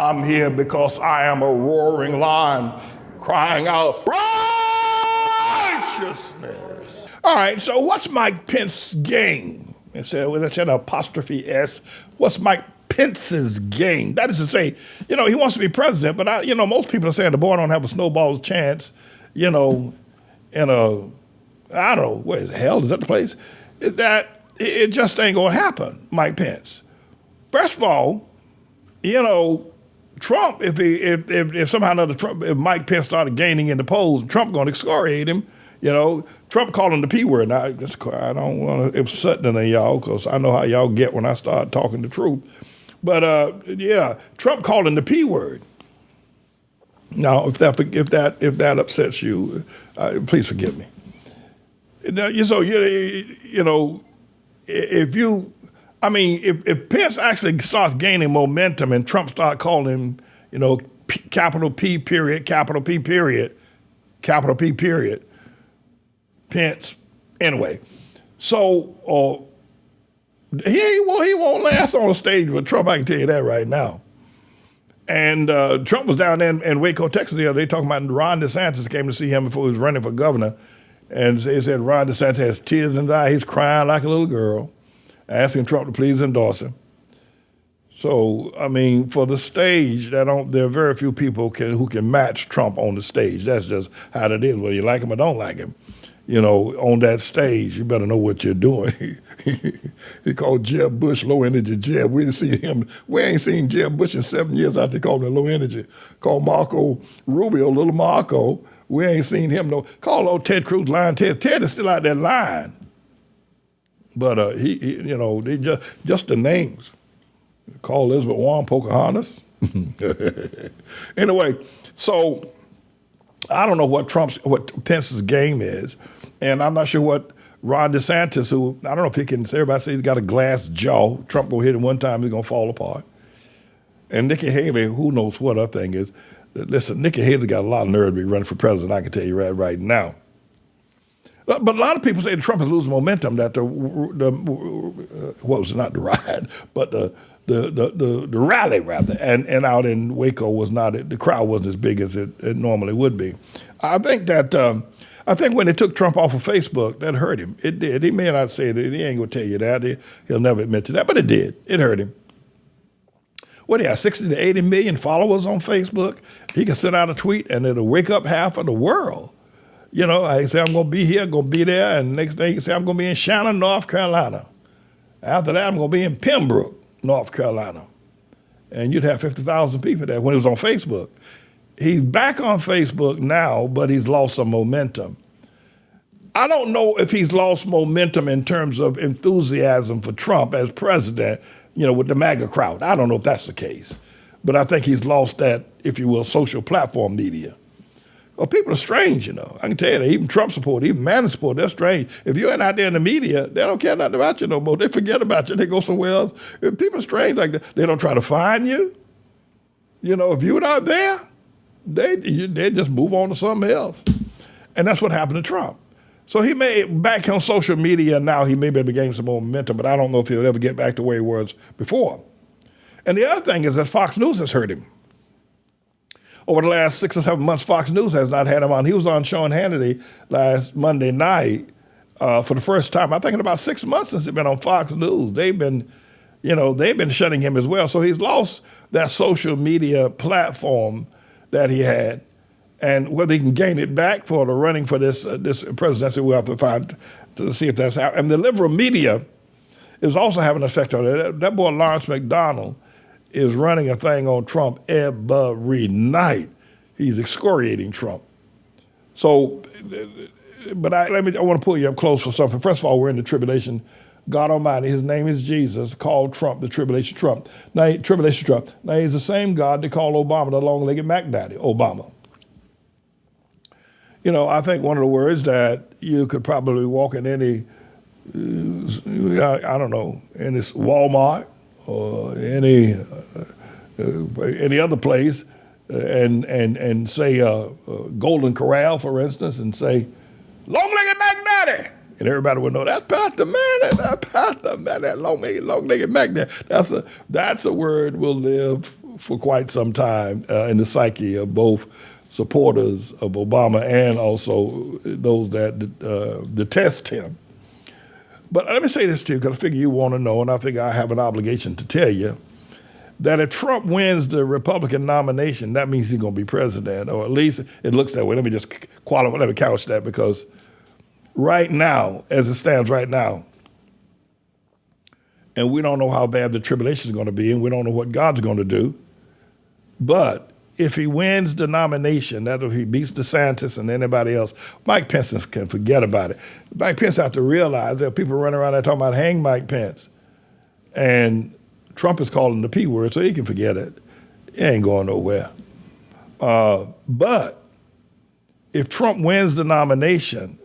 I'm here because I am a roaring lion crying out righteousness. All right, so what's Mike Pence's game? It said with an apostrophe S. What's Mike Pence's game? That is to say, he wants to be president, but most people are saying the boy don't have a snowball's chance, in a, I don't know, where the hell is that the place? That it just ain't gonna happen, Mike Pence. First of all, Trump, if somehow or another if Mike Pence started gaining in the polls, Trump gonna excoriate him. Trump called him the P word. Now, I don't want to upset any of y'all because I know how y'all get when I start talking the truth. But Trump called him the P word. Now, if that upsets you, please forgive me. If Pence actually starts gaining momentum and Trump start calling him, capital P period, capital P period, capital P period, Pence, anyway. So he won't last on the stage with Trump, I can tell you that right now. And Trump was down there in Waco, Texas the other day talking about Ron DeSantis came to see him before he was running for governor. And they said Ron DeSantis has tears in his eyes. He's crying like a little girl, asking Trump to please endorse him. So, for the stage, there are very few people who can match Trump on the stage. That's just how it is, whether you like him or don't like him. On that stage, you better know what you're doing. He called Jeb Bush low energy Jeb. We ain't seen Jeb Bush in 7 years after they called him low energy. Called Marco Rubio, little Marco. We ain't seen him call old Ted Cruz lying Ted. Ted is still out there lying. But they just the names. Call Elizabeth Warren Pocahontas. Anyway, so I don't know what Pence's game is, and I'm not sure what Ron DeSantis, who I don't know if he can. Everybody says he's got a glass jaw. Trump gonna hit him one time, he's gonna fall apart. And Nikki Haley, who knows what her thing is. Listen, Nikki Haley got a lot of nerve to be running for president. I can tell you right now. But a lot of people say that Trump is losing momentum. That not the ride, but the rally rather, and out in Waco the crowd wasn't as big as it normally would be. I think when they took Trump off of Facebook, that hurt him. It did. He may not say that. He ain't gonna tell you that. He'll never admit to that, but it did. It hurt him. What do you have, 60 to 80 million followers on Facebook? He can send out a tweet and it'll wake up half of the world. I say, I'm going to be here, going to be there, and next thing you say, I'm going to be in Shannon, North Carolina. After that, I'm going to be in Pembroke, North Carolina. And you'd have 50,000 people there when it was on Facebook. He's back on Facebook now, but he's lost some momentum. I don't know if he's lost momentum in terms of enthusiasm for Trump as president, with the MAGA crowd. I don't know if that's the case. But I think he's lost that, if you will, social platform media. Well, people are strange, I can tell you that. Even Trump support, even Manning support, they're strange. If you ain't out there in the media, they don't care nothing about you no more. They forget about you. They go somewhere else. If people are strange like that, they don't try to find you. If you're not there, they just move on to something else. And that's what happened to Trump. So he may, back on social media now, he may be able to gain some more momentum, but I don't know if he'll ever get back to where he was before. And the other thing is that Fox News has hurt him. Over the last 6 or 7 months, Fox News has not had him on. He was on Sean Hannity last Monday night for the first time, I think in about 6 months since he's been on Fox News. They've been shutting him as well. So he's lost that social media platform that he had. And whether he can gain it back for the running for this presidency, we'll have to find to see if that's how. And the liberal media is also having an effect on it. That boy Lawrence McDonald is running a thing on Trump every night. He's excoriating Trump. So, but I want to pull you up close for something. First of all, we're in the tribulation. God Almighty, his name is Jesus, called Trump the tribulation Trump. Now, he's the same God that called Obama the long-legged Mac Daddy, Obama. I think one of the words that you could probably walk in any, any Walmart or any other place and say Golden Corral, for instance, and say, long-legged Mac Daddy. And everybody would know that's Pastor Manny, that long-legged Mac Daddy. That's a word will live for quite some time in the psyche of both supporters of Obama and also those that detest him. But let me say this to you, because I figure you want to know, and I think I have an obligation to tell you, that if Trump wins the Republican nomination, that means he's going to be president, or at least it looks that way. Let me just qualify, let me couch that, because right now, as it stands right now, and we don't know how bad the tribulation is going to be, and we don't know what God's going to do, but if he wins the nomination, that if he beats DeSantis and anybody else, Mike Pence can forget about it. Mike Pence have to realize that people running around there talking about hang Mike Pence, and Trump is calling the P word, so he can forget it. It ain't going nowhere. But if Trump wins the nomination,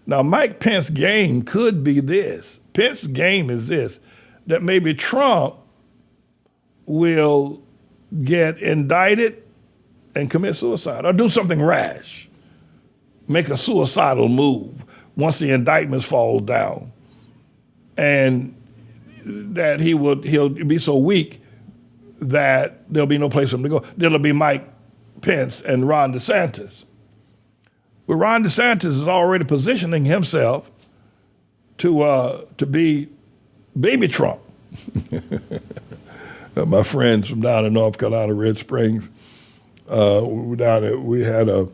now Mike Pence's game could be this. Pence's game is this, that maybe Trump will get indicted and commit suicide or do something rash, make a suicidal move once the indictments fall down, and that he'll be so weak that there'll be no place for him to go. There'll be Mike Pence and Ron DeSantis. But Ron DeSantis is already positioning himself to be baby Trump. My friends from down in North Carolina, Red Springs, we had a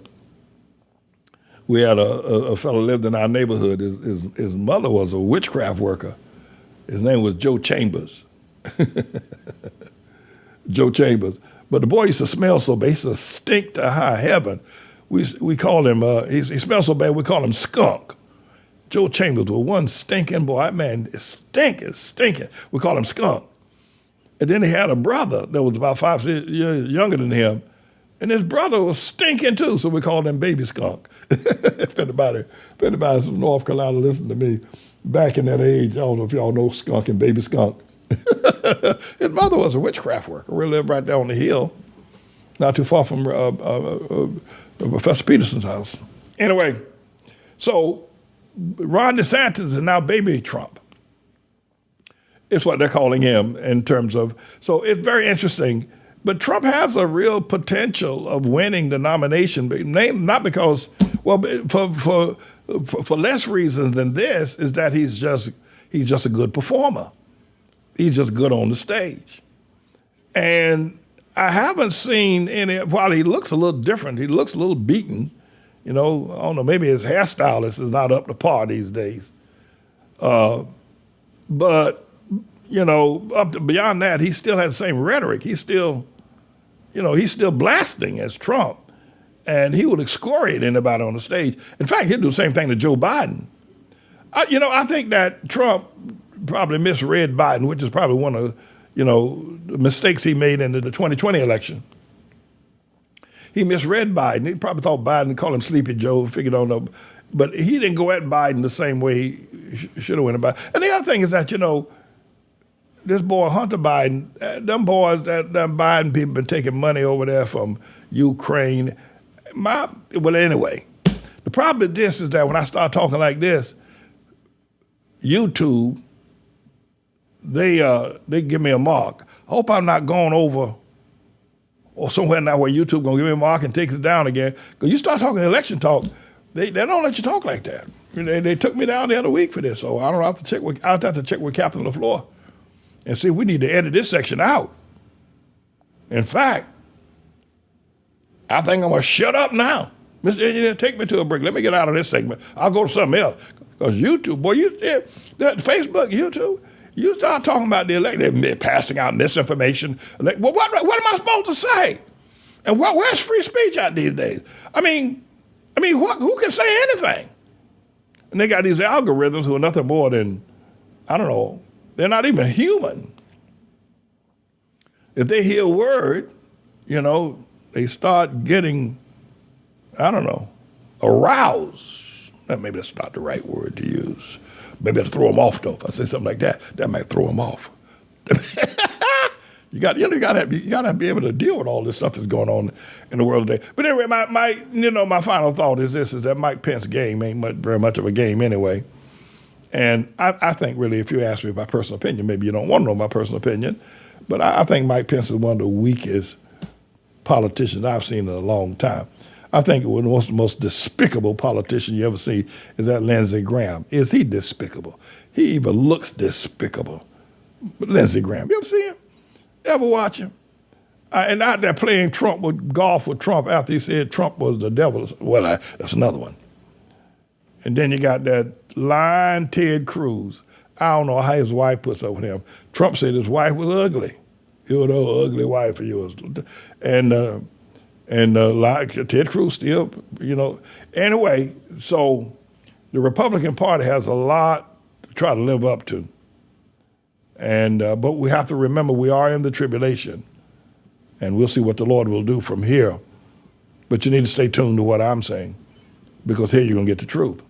fellow lived in our neighborhood. His mother was a witchcraft worker. His name was Joe Chambers. Joe Chambers. But the boy used to smell so bad, he used to stink to high heaven. We called him, he smelled so bad, we called him Skunk. Joe Chambers was one stinking boy. That man is stinking. We called him Skunk. And then he had a brother that was about 5 years younger than him. And his brother was stinking too, so we called him Baby Skunk. If anybody from North Carolina listened to me back in that age, I don't know if y'all know Skunk and Baby Skunk. His mother was a witchcraft worker. We lived right down the hill, not too far from Professor Peterson's house. Anyway, so Ron DeSantis is now Baby Trump. It's what they're calling him in terms of, so it's very interesting. But Trump has a real potential of winning the nomination, not because, well, for less reasons than this, is that he's just a good performer. He's just good on the stage. And I haven't seen any, while he looks a little different, he looks a little beaten, I don't know, maybe his hairstylist is not up to par these days. But beyond that, he still has the same rhetoric. He's still blasting as Trump, and he will excoriate anybody on the stage. In fact, he'll do the same thing to Joe Biden. I think that Trump probably misread Biden, which is probably one of, the mistakes he made in the 2020 election. He misread Biden. He probably thought Biden, called him Sleepy Joe, figured on up, but he didn't go at Biden the same way he should have went about. And the other thing is that, this boy Hunter Biden, them Biden people been taking money over there from Ukraine. Well, anyway, the problem with this is that when I start talking like this, YouTube, they give me a mark. I hope I'm not going over or somewhere now where YouTube gonna give me a mark and takes it down again. Because you start talking election talk, they don't let you talk like that. They took me down the other week for this, so I don't have to check with. I'll have to check with Captain LaFleur and see if we need to edit this section out. In fact, I think I'm gonna shut up now. Mr. Engineer, take me to a break. Let me get out of this segment. I'll go to something else. Because YouTube, boy, Facebook, YouTube, you start talking about the election, they're passing out misinformation. Well, what am I supposed to say? And where's free speech out these days? I mean, who can say anything? And they got these algorithms who are nothing more than, I don't know, they're not even human. If they hear a word, they start getting, I don't know, aroused. Maybe that's not the right word to use. Maybe I'll throw them off, though. If I say something like that, that might throw them off. You got to be able to deal with all this stuff that's going on in the world today. But anyway, my final thought is this: is that Mike Pence game ain't very much of a game anyway. And I think really, if you ask me my personal opinion, maybe you don't want to know my personal opinion, But I think Mike Pence is one of the weakest politicians I've seen in a long time. I think one of the most despicable politician you ever see is that Lindsey Graham. Is he despicable? He even looks despicable. Lindsey Graham, you ever see him? Ever watch him? And out there playing golf with Trump after he said Trump was the devil. Well, that's another one. And then you got that lying Ted Cruz. I don't know how his wife puts up with him. Trump said his wife was ugly. You know, ugly wife of yours. And like Ted Cruz still, you know. Anyway, so the Republican Party has a lot to try to live up to. And but we have to remember we are in the tribulation. And we'll see what the Lord will do from here. But you need to stay tuned to what I'm saying, because here you're going to get the truth.